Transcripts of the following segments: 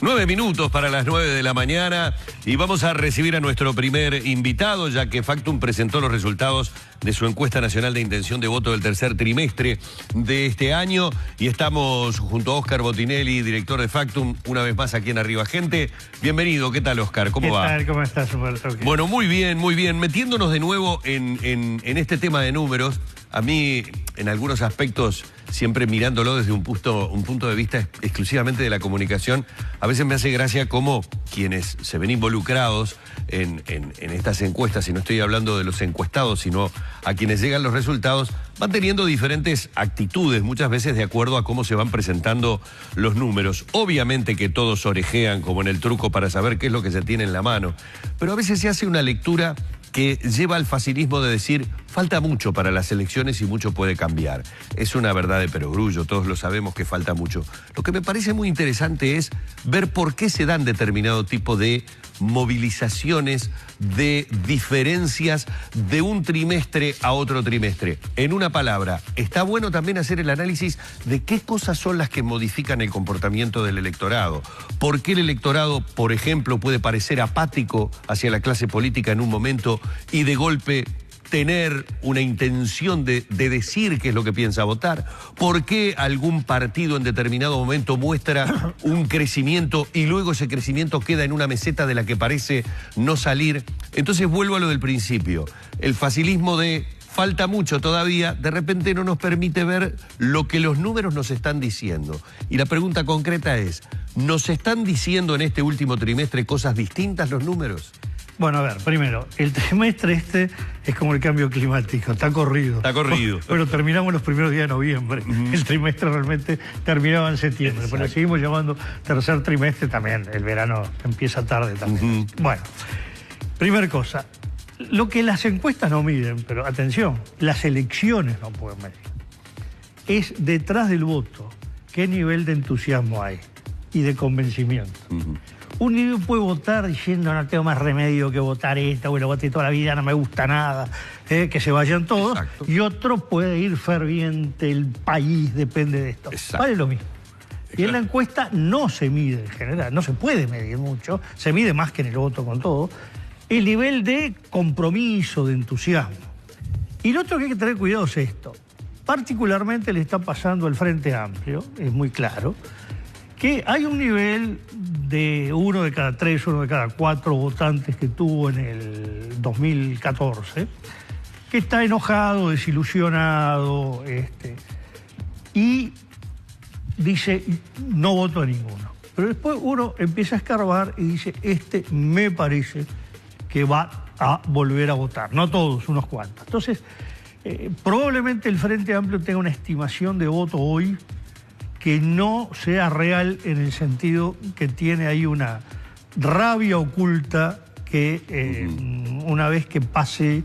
9 minutos para las 9 de la mañana y vamos a recibir a nuestro primer invitado, ya que Factum presentó los resultados de su encuesta nacional de intención de voto del tercer trimestre de este año y estamos junto a Oscar Botinelli, director de Factum, una vez más aquí en Arriba Gente. Bienvenido, ¿qué tal, Oscar? ¿Cómo va? ¿Qué tal? ¿Cómo estás, Humberto? Bueno, muy bien, muy bien. Metiéndonos de nuevo en este tema de números, a mí, en algunos aspectos, siempre mirándolo desde un punto de vista exclusivamente de la comunicación, a veces me hace gracia cómo quienes se ven involucrados en estas encuestas, y no estoy hablando de los encuestados, sino a quienes llegan los resultados, van teniendo diferentes actitudes, muchas veces de acuerdo a cómo se van presentando los números. Obviamente que todos orejean como en el truco para saber qué es lo que se tiene en la mano, pero a veces se hace una lectura que lleva al facilismo de decir, falta mucho para las elecciones y mucho puede cambiar. Es una verdad de perogrullo, todos lo sabemos que falta mucho. Lo que me parece muy interesante es ver por qué se dan determinado tipo de movilizaciones, de diferencias de un trimestre a otro trimestre. En una palabra, está bueno también hacer el análisis de qué cosas son las que modifican el comportamiento del electorado. ¿Por qué el electorado, por ejemplo, puede parecer apático hacia la clase política en un momento y de golpe tener una intención de decir qué es lo que piensa votar? ¿Por qué algún partido en determinado momento muestra un crecimiento y luego ese crecimiento queda en una meseta de la que parece no salir? Entonces vuelvo a lo del principio. El facilismo de falta mucho todavía, de repente no nos permite ver lo que los números nos están diciendo. Y la pregunta concreta es, ¿nos están diciendo en este último trimestre cosas distintas los números? Bueno, a ver, primero, el trimestre este es como el cambio climático, está corrido. Está corrido. Bueno, terminamos los primeros días de noviembre. El trimestre realmente terminaba en septiembre. Pero le seguimos llamando tercer trimestre también. El verano empieza tarde también. Bueno, primera cosa, lo que las encuestas no miden, pero atención, las elecciones no pueden medir, es detrás del voto qué nivel de entusiasmo hay y de convencimiento. Un niño puede votar diciendo no tengo más remedio que votar esta, bueno, voté toda la vida, no me gusta nada, que se vayan todos. Exacto. Y otro puede ir ferviente, el país depende de esto. Exacto. Vale lo mismo. Y en la encuesta no se mide en general, no se puede medir mucho, se mide más que en el voto con todo, el nivel de compromiso, de entusiasmo. Y lo otro que hay que tener cuidado es esto. Particularmente le está pasando al Frente Amplio, es muy claro, que hay un nivel de 1 de cada 3, 1 de cada 4 votantes que tuvo en el 2014, que está enojado, desilusionado, y dice, no voto a ninguno. Pero después uno empieza a escarbar y dice, me parece que va a volver a votar. No todos, unos cuantos. Entonces, probablemente el Frente Amplio tenga una estimación de voto hoy que no sea real en el sentido que tiene ahí una rabia oculta que una vez que pase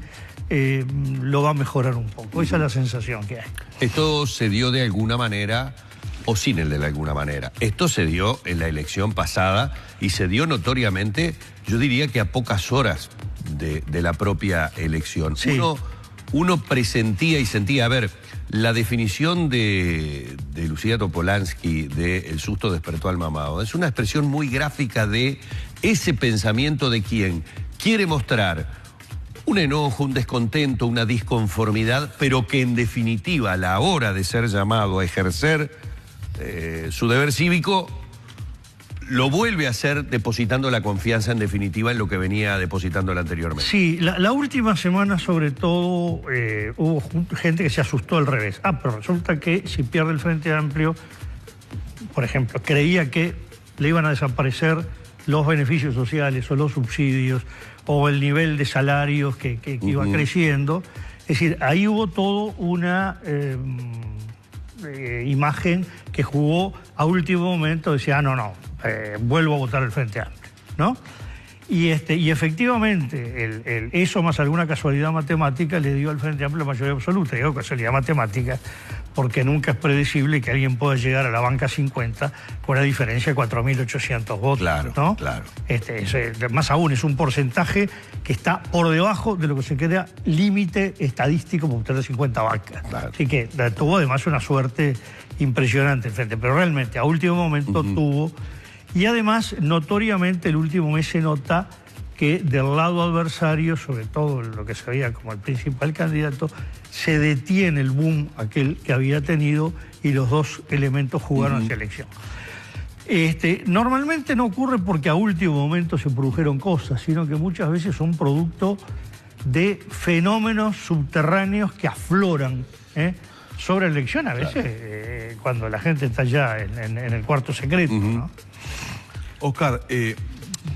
lo va a mejorar un poco. Esa es la sensación que hay. Esto se dio de alguna manera o sin el de alguna manera. Esto se dio en la elección pasada y se dio notoriamente, yo diría que a pocas horas de la propia elección. Sí. Uno presentía y sentía, a ver, la definición de Lucía Topolansky de el susto despertó al mamado es una expresión muy gráfica de ese pensamiento de quien quiere mostrar un enojo, un descontento, una disconformidad, pero que en definitiva a la hora de ser llamado a ejercer su deber cívico lo vuelve a hacer depositando la confianza en definitiva en lo que venía depositándola anteriormente. Sí, la última semana sobre todo hubo gente que se asustó al revés. Pero resulta que si pierde el Frente Amplio, por ejemplo, creía que le iban a desaparecer los beneficios sociales o los subsidios o el nivel de salarios que iba creciendo. Es decir, ahí hubo todo una imagen que jugó a último momento, decía, vuelvo a votar el Frente Amplio, ¿no? Y efectivamente, eso más alguna casualidad matemática le dio al Frente Amplio la mayoría absoluta. Digo casualidad matemática porque nunca es predecible que alguien pueda llegar a la banca 50 con una diferencia de 4.800 votos. Claro, ¿no? Claro. Más aún, es un porcentaje que está por debajo de lo que se crea límite estadístico para obtener 50 bancas. Claro. Así que tuvo además una suerte impresionante el Frente, pero realmente a último momento tuvo Y además, notoriamente, el último mes se nota que del lado adversario, sobre todo lo que se veía como el principal candidato, se detiene el boom aquel que había tenido y los dos elementos jugaron hacia elección. Normalmente no ocurre porque a último momento se produjeron cosas, sino que muchas veces son producto de fenómenos subterráneos que afloran sobre la elección, a veces cuando la gente está ya en el cuarto secreto, ¿no? Oscar,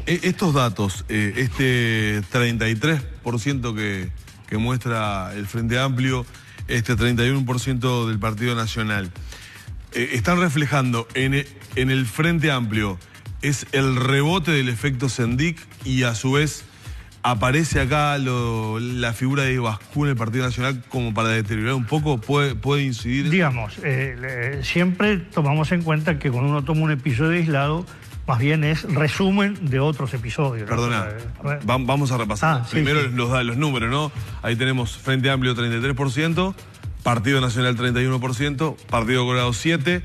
estos datos, este 33% que muestra el Frente Amplio, este 31% del Partido Nacional, están reflejando en el Frente Amplio, es el rebote del efecto Sendik y a su vez aparece acá la figura de Ibascú en el Partido Nacional como para deteriorar un poco, puede incidir. Digamos, siempre tomamos en cuenta que cuando uno toma un episodio aislado, más bien es resumen de otros episodios, ¿no? Perdona, vamos a repasar. Primero sí. Los números, ¿no? Ahí tenemos Frente Amplio 33%, Partido Nacional 31%, Partido Colorado 7%,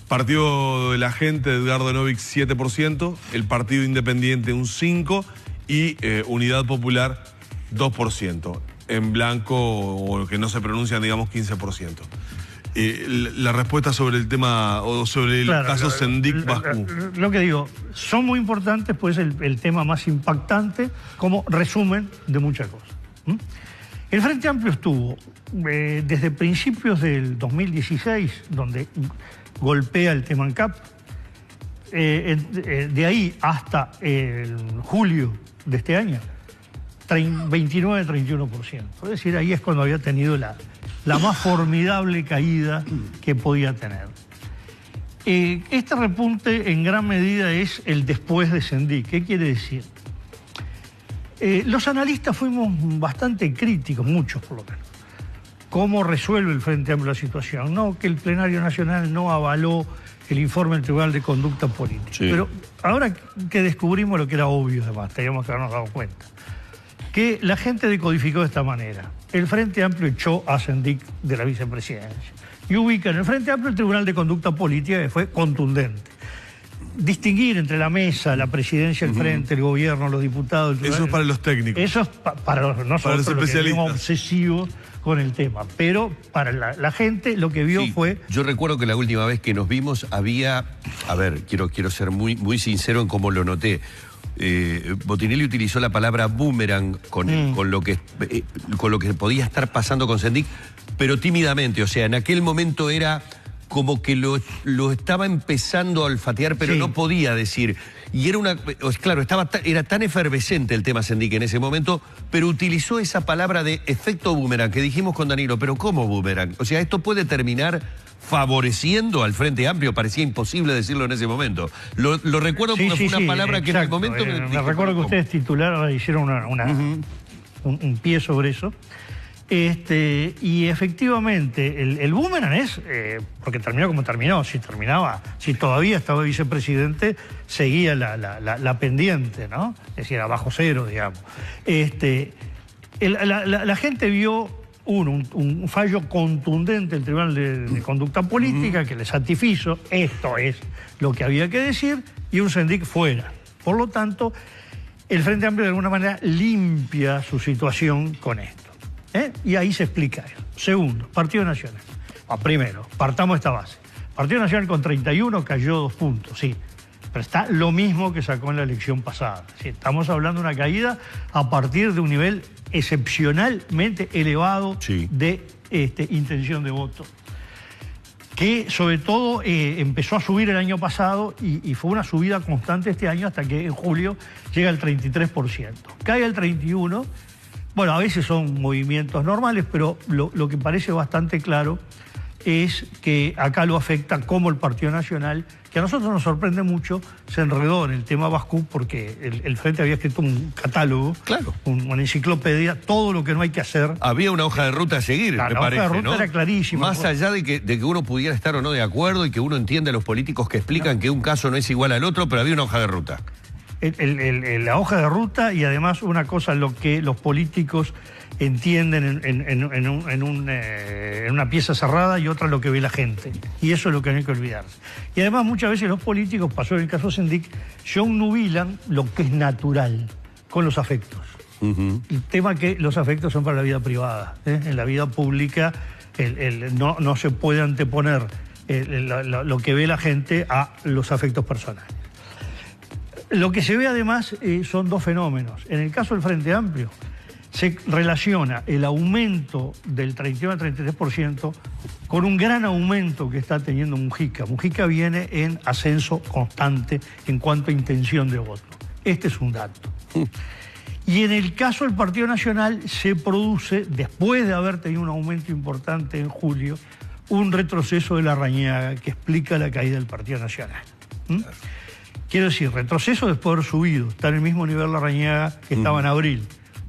Partido de la Gente de Edgardo Novick 7%, el Partido Independiente un 5% y Unidad Popular 2%. En blanco, o que no se pronuncian, digamos, 15%. La respuesta sobre el tema, o sobre el caso Sendik-Bascú. Lo que digo, son muy importantes, pues el tema más impactante como resumen de muchas cosas. El Frente Amplio estuvo desde principios del 2016, donde golpea el tema ANCAP, de ahí hasta julio de este año, 29-31%. Es decir, ahí es cuando había tenido la más formidable caída que podía tener. Este repunte en gran medida es el después de Sendik. ¿Qué quiere decir? Los analistas fuimos bastante críticos, muchos por lo menos. ¿Cómo resuelve el Frente Amplio la situación? No, que el Plenario Nacional no avaló el informe del Tribunal de Conducta Política. Sí. Pero ahora que descubrimos lo que era obvio, además, teníamos que habernos dado cuenta, que la gente decodificó de esta manera. El Frente Amplio echó a Sendik de la vicepresidencia y ubica en el Frente Amplio el Tribunal de Conducta Política, que fue contundente. Distinguir entre la mesa, la presidencia, el frente, el gobierno, los diputados... Eso es para los técnicos. Eso es para nosotros, para los especialistas, obsesivos con el tema. Pero para la gente lo que vio fue... Yo recuerdo que la última vez que nos vimos había... A ver, quiero ser muy sincero en cómo lo noté. Botinelli utilizó la palabra boomerang con lo que podía estar pasando con Sendik, pero tímidamente. O sea, en aquel momento era como que lo estaba empezando a olfatear, pero no podía decir. Y era claro, era tan efervescente el tema Sendik en ese momento, pero utilizó esa palabra de efecto boomerang, que dijimos con Danilo, pero ¿cómo boomerang? O sea, esto puede terminar favoreciendo al Frente Amplio, parecía imposible decirlo en ese momento. Lo recuerdo porque fue una palabra que en el momento... me recuerdo que ustedes titularon, hicieron un pie sobre eso. Y efectivamente, el boomerang es, porque terminó como terminó, si todavía estaba vicepresidente, seguía la pendiente, ¿no? Es decir, abajo cero, digamos. La gente vio un fallo contundente del Tribunal de Conducta Política que le satisfizo, esto es lo que había que decir, y un Sendik fuera. Por lo tanto, el Frente Amplio de alguna manera limpia su situación con esto. Y ahí se explica eso. Segundo, Partido Nacional. Primero, partamos de esta base. Partido Nacional con 31 cayó 2 puntos, sí. Pero está lo mismo que sacó en la elección pasada. ¿Sí? Estamos hablando de una caída a partir de un nivel excepcionalmente elevado de intención de voto, que sobre todo empezó a subir el año pasado y fue una subida constante este año hasta que en julio llega al 33%. Cae al 31%. Bueno, a veces son movimientos normales, pero lo que parece bastante claro es que acá lo afecta como el Partido Nacional, que a nosotros nos sorprende mucho, se enredó en el tema Bascú porque el Frente había escrito un catálogo, una enciclopedia, todo lo que no hay que hacer. Había una hoja de ruta a seguir, me parece, la hoja de ruta era clarísima. Más allá de que uno pudiera estar o no de acuerdo y que uno entiende a los políticos que explican que un caso no es igual al otro, pero había una hoja de ruta. La hoja de ruta y además una cosa, lo que los políticos entienden en una pieza cerrada y otra lo que ve la gente. Y eso es lo que no hay que olvidarse. Y además muchas veces los políticos, pasó en el caso Sendik, nubilan lo que es natural con los afectos. El tema que los afectos son para la vida privada. En la vida pública no se puede anteponer lo que ve la gente a los afectos personales. Lo que se ve además son dos fenómenos. En el caso del Frente Amplio se relaciona el aumento del 31 al 33% con un gran aumento que está teniendo Mujica. Mujica viene en ascenso constante en cuanto a intención de voto. Este es un dato. Y en el caso del Partido Nacional se produce, después de haber tenido un aumento importante en julio, un retroceso de Larrañaga que explica la caída del Partido Nacional. Quiero decir, retroceso después de haber subido, está en el mismo nivel Larrañaga que estaba en abril,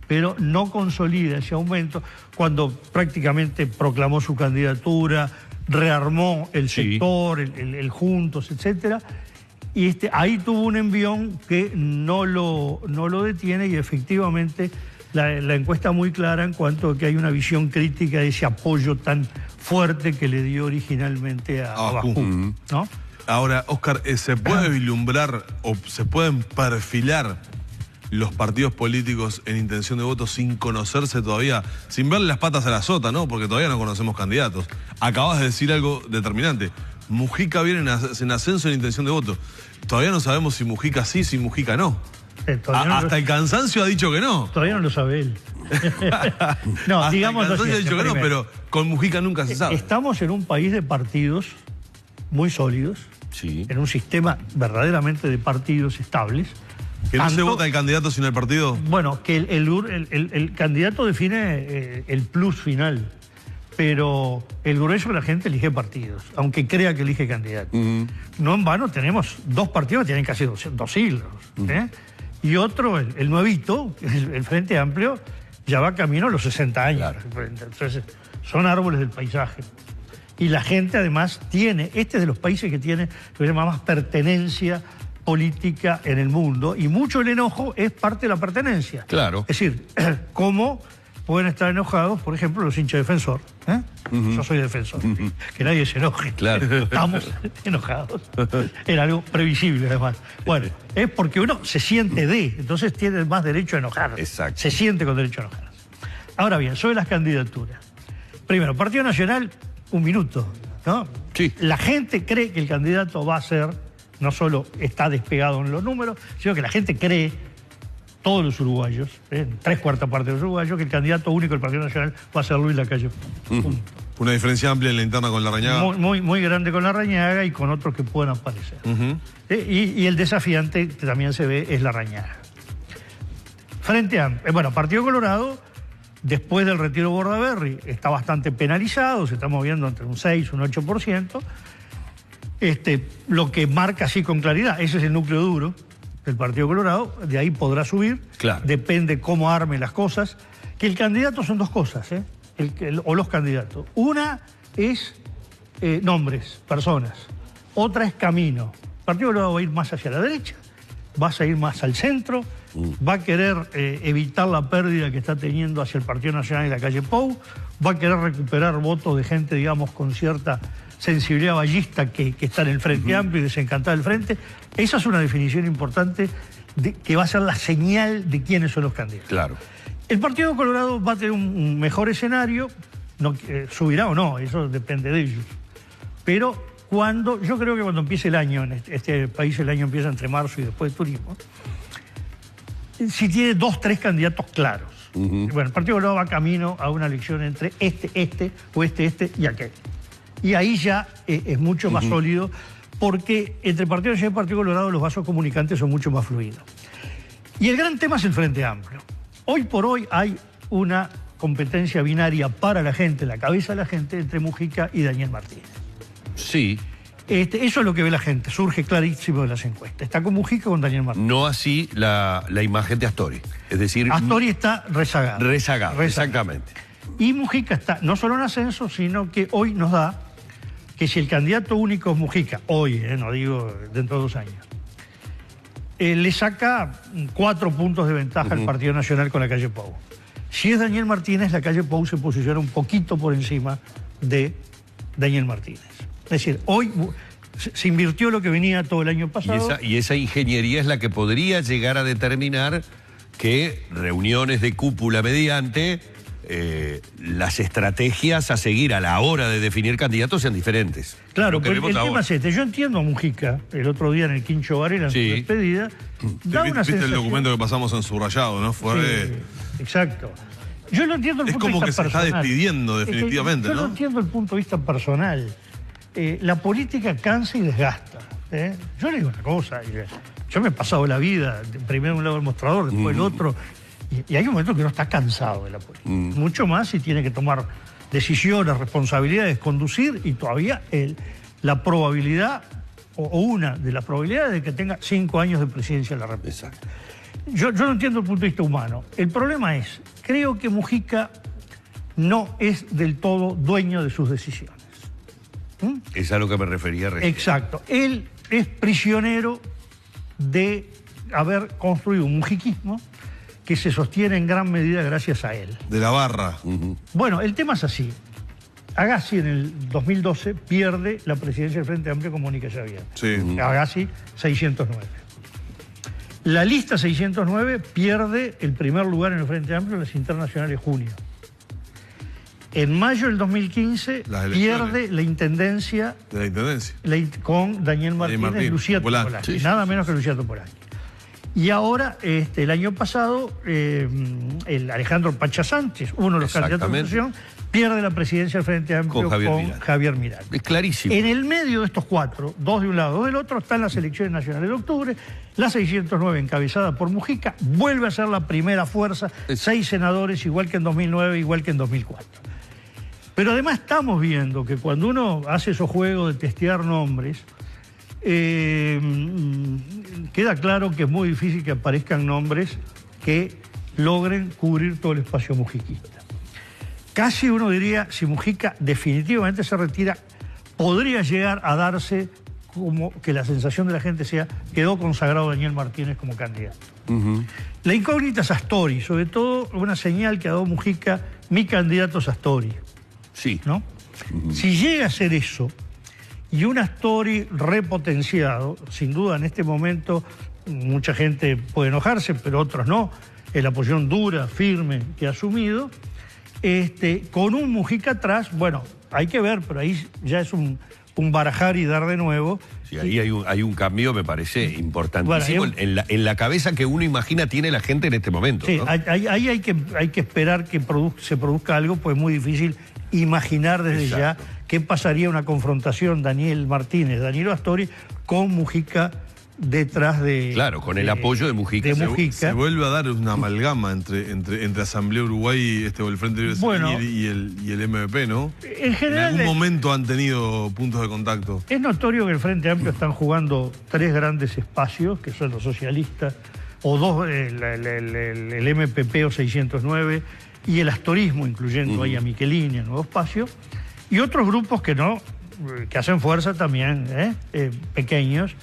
pero no consolida ese aumento cuando prácticamente proclamó su candidatura, rearmó el sector, el Juntos, etcétera. Y ahí tuvo un envión que no lo detiene y efectivamente la encuesta muy clara en cuanto a que hay una visión crítica de ese apoyo tan fuerte que le dio originalmente a Bakú, ¿no? Ahora, Oscar, ¿se puede vislumbrar o se pueden perfilar los partidos políticos en intención de voto sin conocerse todavía, sin verle las patas a la sota, ¿no? Porque todavía no conocemos candidatos. Acabas de decir algo determinante. Mujica viene en ascenso en intención de voto. Todavía no sabemos si Mujica sí, si Mujica no. Hasta el cansancio ha dicho que no. Todavía no lo sabe él. No, digamos el cansancio ha dicho que no, pero con Mujica nunca se sabe. Estamos en un país de partidos muy sólidos, en un sistema verdaderamente de partidos estables. ¿Que no se vota el candidato sino el partido? Bueno, que el candidato define el plus final, pero el grueso de la gente elige partidos, aunque crea que elige candidatos. No en vano tenemos dos partidos que tienen casi dos siglos. Y otro, el nuevito, el Frente Amplio, ya va camino a los 60 años. Claro. Entonces, son árboles del paisaje. Y la gente además tiene, este es de los países que tiene, lo que se llama más pertenencia política en el mundo, y mucho el enojo es parte de la pertenencia. Claro. Es decir, ¿cómo pueden estar enojados, por ejemplo, los hinchas Defensor? Yo soy Defensor, que nadie se enoje. Claro. Estamos enojados. Era algo previsible, además. Bueno, es porque uno se siente entonces tiene más derecho a enojarse. Exacto. Se siente con derecho a enojarse. Ahora bien, sobre las candidaturas. Primero, Partido Nacional, un minuto, ¿no? Sí. La gente cree que el candidato va a ser, no solo está despegado en los números, sino que la gente cree, todos los uruguayos, en 3/4 parte de los uruguayos, que el candidato único del Partido Nacional va a ser Luis Lacalle. Una diferencia amplia en la interna con Larrañaga. Muy grande con Larrañaga y con otros que puedan aparecer. Y el desafiante que también se ve es Larrañaga. Frente a, Partido Colorado, después del retiro de Bordaberry, está bastante penalizado, se está moviendo entre un 6 y un 8%. Lo que marca así con claridad, ese es el núcleo duro del Partido Colorado, de ahí podrá subir, claro. Depende cómo arme las cosas, que el candidato son dos cosas, o los candidatos. Una es nombres, personas, otra es camino. El Partido Colorado va a ir más hacia la derecha, va a ir más al centro, va a querer evitar la pérdida que está teniendo hacia el Partido Nacional y Lacalle Pou, va a querer recuperar votos de gente, digamos, con cierta sensibilidad ballista que está en el Frente Amplio y desencantada del Frente. Esa es una definición importante que va a ser la señal de quiénes son los candidatos. Claro. El Partido Colorado va a tener un mejor escenario, subirá o no, eso depende de ellos. Pero yo creo que cuando empiece el año, en este país el año empieza entre marzo y después de turismo, si tiene 2, 3 candidatos claros. Bueno, el Partido Colorado va camino a una elección entre este y aquel. Y ahí ya es mucho más sólido, porque entre el Partido Nacional y el Partido Colorado los vasos comunicantes son mucho más fluidos. Y el gran tema es el Frente Amplio. Hoy por hoy hay una competencia binaria para la gente, la cabeza de la gente, entre Mujica y Daniel Martínez. Sí. Eso es lo que ve la gente, surge clarísimo de las encuestas. Está con Mujica o con Daniel Martínez. No así la imagen de Astori. Es decir... Astori está rezagado. Rezagado, exactamente. Y Mujica está no solo en ascenso, sino que hoy nos da que si el candidato único es Mujica, hoy, no digo dentro de 2 años, le saca 4 puntos de ventaja al Partido Nacional con Lacalle Pou. Si es Daniel Martínez, la calle Pou se posiciona un poquito por encima de Daniel Martínez. Es decir, hoy se invirtió lo que venía todo el año pasado. Y esa ingeniería es la que podría llegar a determinar que reuniones de cúpula mediante las estrategias a seguir a la hora de definir candidatos sean diferentes. Claro, pero el tema es este. Yo entiendo a Mujica, el otro día en el Quincho Varela, en su despedida, da una ¿Viste sensación... el documento que pasamos en subrayado, no? Fue... Sí, exacto. Yo lo entiendo desde el punto de vista personal. Es como que se está despidiendo definitivamente, yo ¿no? Yo lo entiendo desde el punto de vista personal. La política cansa y desgasta. Yo le digo una cosa. Yo me he pasado la vida, primero de un lado del mostrador, después del otro, y hay un momento que uno está cansado de la política. Mucho más si tiene que tomar decisiones, responsabilidades, conducir, y todavía la probabilidad, o una de las probabilidades de que tenga 5 años de presidencia de la República. Exacto. Yo lo entiendo desde el punto de vista humano. El problema es, creo que Mujica no es del todo dueño de sus decisiones. Es a lo que me refería recién. Exacto. Él es prisionero de haber construido un mujiquismo que se sostiene en gran medida gracias a él. De la barra. Bueno, el tema es así. Agassi en el 2012 pierde la presidencia del Frente Amplio con Mónica Xavier. Sí. Agassi 609. La lista 609 pierde el primer lugar en el Frente Amplio en las internacionales junio. En mayo del 2015 pierde la intendencia, de la intendencia con Daniel Martínez y Lucía Topolaki, nada menos que Lucía Topolaki. Y ahora, el año pasado, el Alejandro Pacha Sánchez, uno de los candidatos de oposición, pierde la presidencia del Frente Amplio con Javier Milei. Es clarísimo. En el medio de estos 4, 2 de un lado, 2 del otro, están las elecciones nacionales de octubre. La 609, encabezada por Mujica, vuelve a ser la primera fuerza, 6 senadores, igual que en 2009, igual que en 2004. Pero además estamos viendo que cuando uno hace esos juegos de testear nombres, queda claro que es muy difícil que aparezcan nombres que logren cubrir todo el espacio mujiquista. Casi uno diría, si Mujica definitivamente se retira, podría llegar a darse como que la sensación de la gente sea, quedó consagrado Daniel Martínez como candidato. La incógnita es Astori, sobre todo una señal que ha dado Mujica, mi candidato es Astori. Sí. ¿No? Si llega a ser eso, y un Astori repotenciado, sin duda en este momento mucha gente puede enojarse, pero otros no, es la posición dura, firme que ha asumido, con un Mujica atrás, bueno, hay que ver, pero ahí ya es un barajar y dar de nuevo. Sí, ahí hay un cambio, me parece, importantísimo, bueno, en la cabeza que uno imagina tiene la gente en este momento. Sí, ¿no? ahí hay que esperar que se produzca algo, pues es muy difícil imaginar desde ya qué pasaría una confrontación Daniel Martínez, Danilo Astori, con Mujica detrás de... Claro, con el apoyo de Mujica. Se vuelve a dar una amalgama entre Asamblea Uruguay, el Frente Libre y el MVP, ¿no? En general... En algún momento han tenido puntos de contacto. Es notorio que el Frente Amplio están jugando 3 grandes espacios, que son los socialistas, o 2, el MPP o 609, y el astorismo, incluyendo ahí a Michelini, el Nuevo Espacio, y otros grupos que hacen fuerza también, pequeños,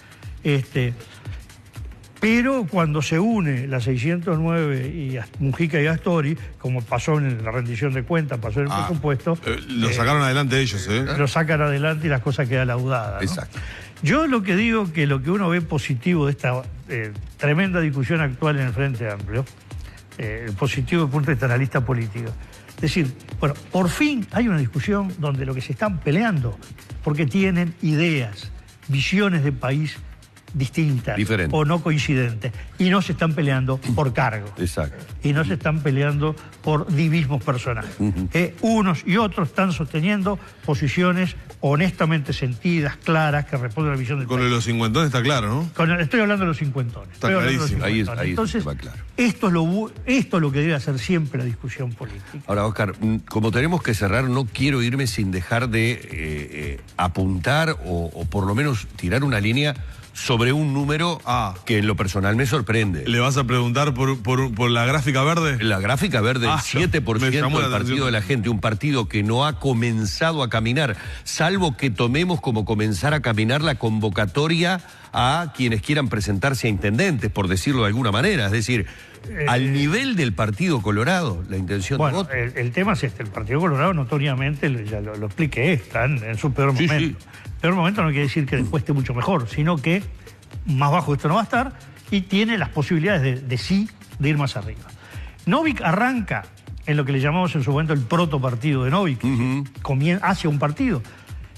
pero cuando se une la 609 y Mujica y Astori, como pasó en la rendición de cuentas, pasó en el presupuesto... lo sacaron adelante ellos, Lo sacan adelante y las cosas quedan laudadas, ¿no? Exacto. Yo lo que digo que lo que uno ve positivo de esta tremenda discusión actual en el Frente Amplio, positivo desde el punto de vista analista político. Es decir, bueno, por fin hay una discusión donde lo que se están peleando, porque tienen ideas, visiones de país distintas o no coincidentes, y no se están peleando por cargo. Exacto. Y no se están peleando por divismos personales. Unos y otros están sosteniendo posiciones honestamente sentidas, claras, que responden a la visión del país. Con los cincuentones está claro, ¿no? Estoy hablando de los cincuentones. Está clarísimo. Ahí entonces, va claro. Esto es lo que debe hacer siempre la discusión política. Ahora, Oscar, como tenemos que cerrar, no quiero irme sin dejar de apuntar o por lo menos tirar una línea sobre un número que en lo personal me sorprende. ¿Le vas a preguntar por la gráfica verde? La gráfica verde, el 7% del partido de la gente, un partido que no ha comenzado a caminar, salvo que tomemos como comenzar a caminar la convocatoria a quienes quieran presentarse a intendentes, por decirlo de alguna manera. Es decir, al nivel del Partido Colorado, la intención de voto. El tema es este, el Partido Colorado notoriamente, ya lo expliqué, está en su peor momento. Sí. Peor momento no quiere decir que después esté mucho mejor, sino que más bajo esto no va a estar y tiene las posibilidades de ir más arriba. Novik arranca en lo que le llamamos en su momento el protopartido de Novik, hacia un partido.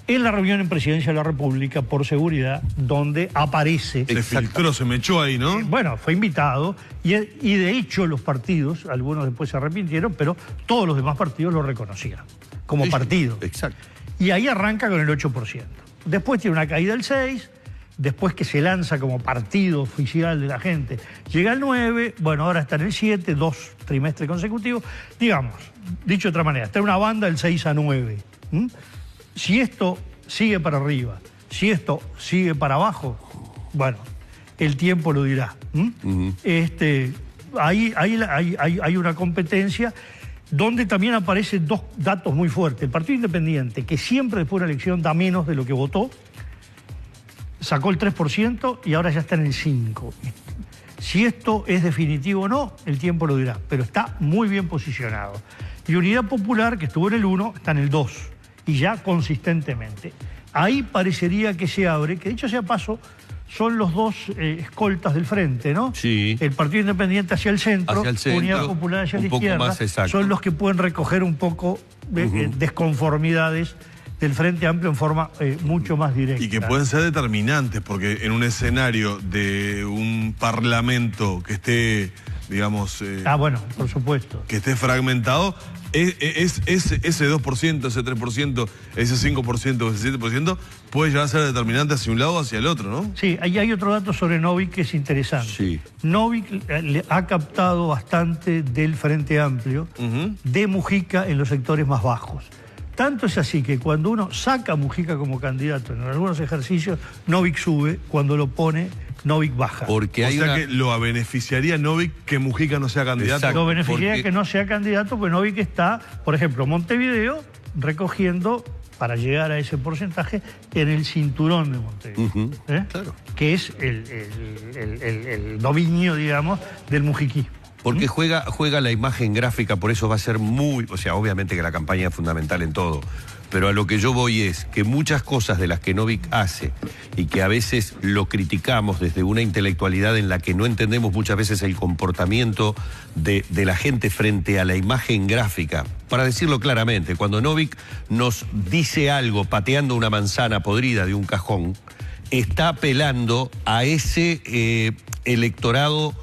En la reunión en Presidencia de la República por seguridad, donde aparece... Se filtró, se me echó ahí, ¿no? Bueno, fue invitado y de hecho los partidos, algunos después se arrepintieron, pero todos los demás partidos lo reconocían como partido. Exacto. Y ahí arranca con el 8%. Después tiene una caída del 6%, después que se lanza como partido oficial de la gente, llega al 9%, bueno, ahora está en el 7%, 2 trimestres consecutivos. Digamos, dicho de otra manera, está en una banda del 6 a 9%. Si esto sigue para arriba, si esto sigue para abajo, bueno, el tiempo lo dirá. Hay una competencia donde también aparecen dos datos muy fuertes. El Partido Independiente, que siempre después de la elección da menos de lo que votó, sacó el 3% y ahora ya está en el 5%. Si esto es definitivo o no, el tiempo lo dirá, pero está muy bien posicionado. Y Unidad Popular, que estuvo en el 1, está en el 2%. Y ya consistentemente. Ahí parecería que se abre, que dicho sea paso, son los dos escoltas del frente, ¿no? Sí. El Partido Independiente hacia el centro, Unidad Popular hacia la izquierda, son los que pueden recoger un poco de desconformidades del Frente Amplio en forma mucho más directa. Y que pueden ser determinantes, porque en un escenario de un parlamento que esté, digamos... bueno, por supuesto. Que esté fragmentado... ese 2%, ese 3%, ese 5%, ese 7% puede llegar a ser determinante hacia un lado o hacia el otro, ¿no? Sí, ahí hay otro dato sobre Novik que es interesante. Sí. Novik le ha captado bastante del Frente Amplio de Mujica en los sectores más bajos. Tanto es así que cuando uno saca a Mujica como candidato en algunos ejercicios, Novik sube, cuando lo pone, Novik baja. Porque que lo beneficiaría Novik que Mujica no sea candidato. Exacto, lo beneficiaría que no sea candidato, pues Novik está, por ejemplo, Montevideo, recogiendo, para llegar a ese porcentaje, en el cinturón de Montevideo. Claro. Que es el dominio, digamos, del mujiquismo. Porque juega la imagen gráfica, por eso va a ser o sea, obviamente que la campaña es fundamental en todo, pero a lo que yo voy es que muchas cosas de las que Novik hace y que a veces lo criticamos desde una intelectualidad en la que no entendemos muchas veces el comportamiento de la gente frente a la imagen gráfica. Para decirlo claramente, cuando Novik nos dice algo pateando una manzana podrida de un cajón, está apelando a ese electorado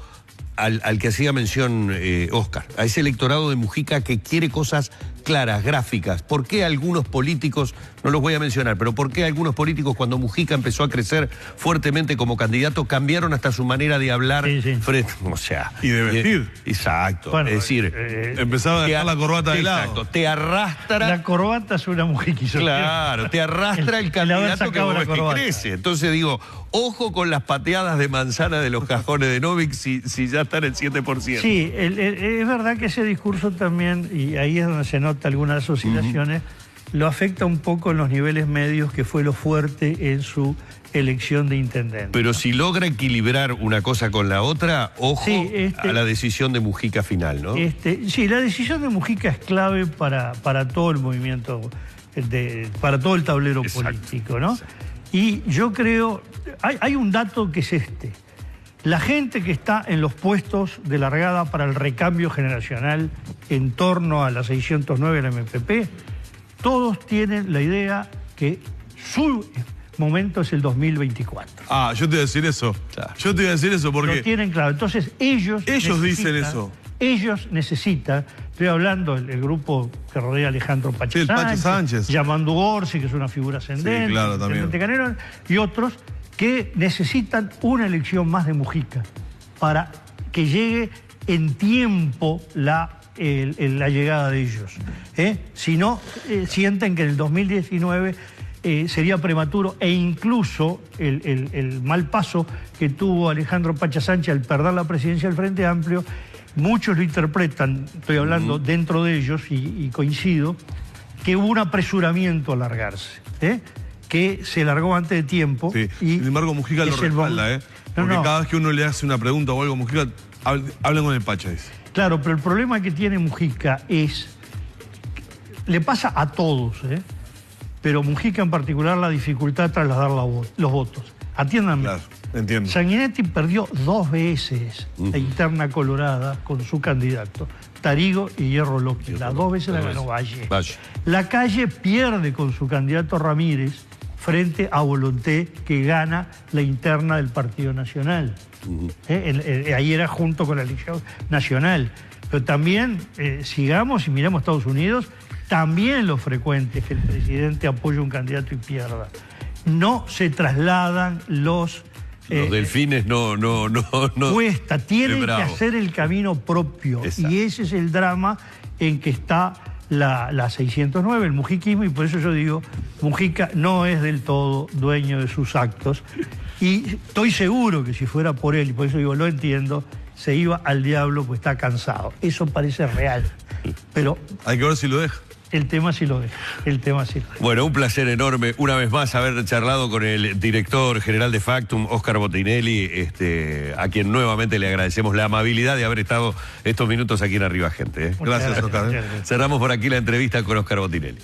al que hacía mención Oscar, a ese electorado de Mujica que quiere cosas claras, gráficas. ¿Por qué algunos políticos, no los voy a mencionar, pero por qué algunos políticos cuando Mujica empezó a crecer fuertemente como candidato cambiron hasta su manera de hablar? O sea... Y de vestir. Exacto. Bueno, es decir... empezaba a dejar la corbata de lado. Exacto. Te arrastra... La corbata es una mujiquilla. Claro, te arrastra el candidato que vos ves que crece. Entonces digo, ojo con las pateadas de manzana de los cajones de Novik si ya está en el 7%. Sí, es verdad que ese discurso también, y ahí es donde se nota algunas oscilaciones, lo afecta un poco en los niveles medios, que fue lo fuerte en su elección de intendente. Pero si logra equilibrar una cosa con la otra, ojo a la decisión de Mujica final, ¿no? Sí, la decisión de Mujica es clave para todo el movimiento, para todo el tablero político, ¿no? Y yo creo, hay un dato que es la gente que está en los puestos de largada para el recambio generacional en torno a la 609 de la MPP, todos tienen la idea que su momento es el 2024. Yo te iba a decir eso. Claro. Yo te iba a decir eso porque... Lo tienen claro. Entonces ellos dicen eso. Ellos necesitan, estoy hablando del grupo que rodea a Alejandro Pacha Sánchez, Yamandu Orsi, que es una figura ascendente, claro, también. Canero, y otros que necesitan una elección más de Mujica para que llegue en tiempo la llegada de ellos. Si no, sienten que en el 2019 sería prematuro, e incluso el mal paso que tuvo Alejandro Pacha Sánchez al perder la presidencia del Frente Amplio, muchos lo interpretan, estoy hablando dentro de ellos y coincido, que hubo un apresuramiento a largarse, que se largó antes de tiempo. Sí. Sin embargo, Mujica lo respalda, porque cada vez que uno le hace una pregunta o algo, Mujica Hablen con el Pacha, dice. Claro, pero el problema que tiene Mujica es... Le pasa a todos, pero Mujica en particular la dificultad de trasladar los votos. Atiéndanme. Claro, entiendo. Sanguinetti perdió 2 veces la interna colorada con su candidato, Tarigo y Hierro López. Las 2 veces la ganó Valle. La Calle pierde con su candidato Ramírez frente a Volonté, que gana la interna del Partido Nacional. Ahí era junto con la elección nacional. Pero también, sigamos y miramos Estados Unidos, también lo frecuente es que el presidente apoye un candidato y pierda. No se trasladan los delfines, no. Cuesta, tienen que hacer el camino propio. Exacto. Y ese es el drama en que está la 609, el mujiquismo, y por eso yo digo, Mujica no es del todo dueño de sus actos. Y estoy seguro que si fuera por él, y por eso digo, lo entiendo, se iba al diablo, pues está cansado. Eso parece real. Pero hay que ver si lo deja. El tema sí lo deja. Bueno, un placer enorme una vez más haber charlado con el director general de Factum, Oscar Botinelli, a quien nuevamente le agradecemos la amabilidad de haber estado estos minutos aquí en Arriba Gente. Gracias, Oscar. Cerramos por aquí la entrevista con Oscar Botinelli.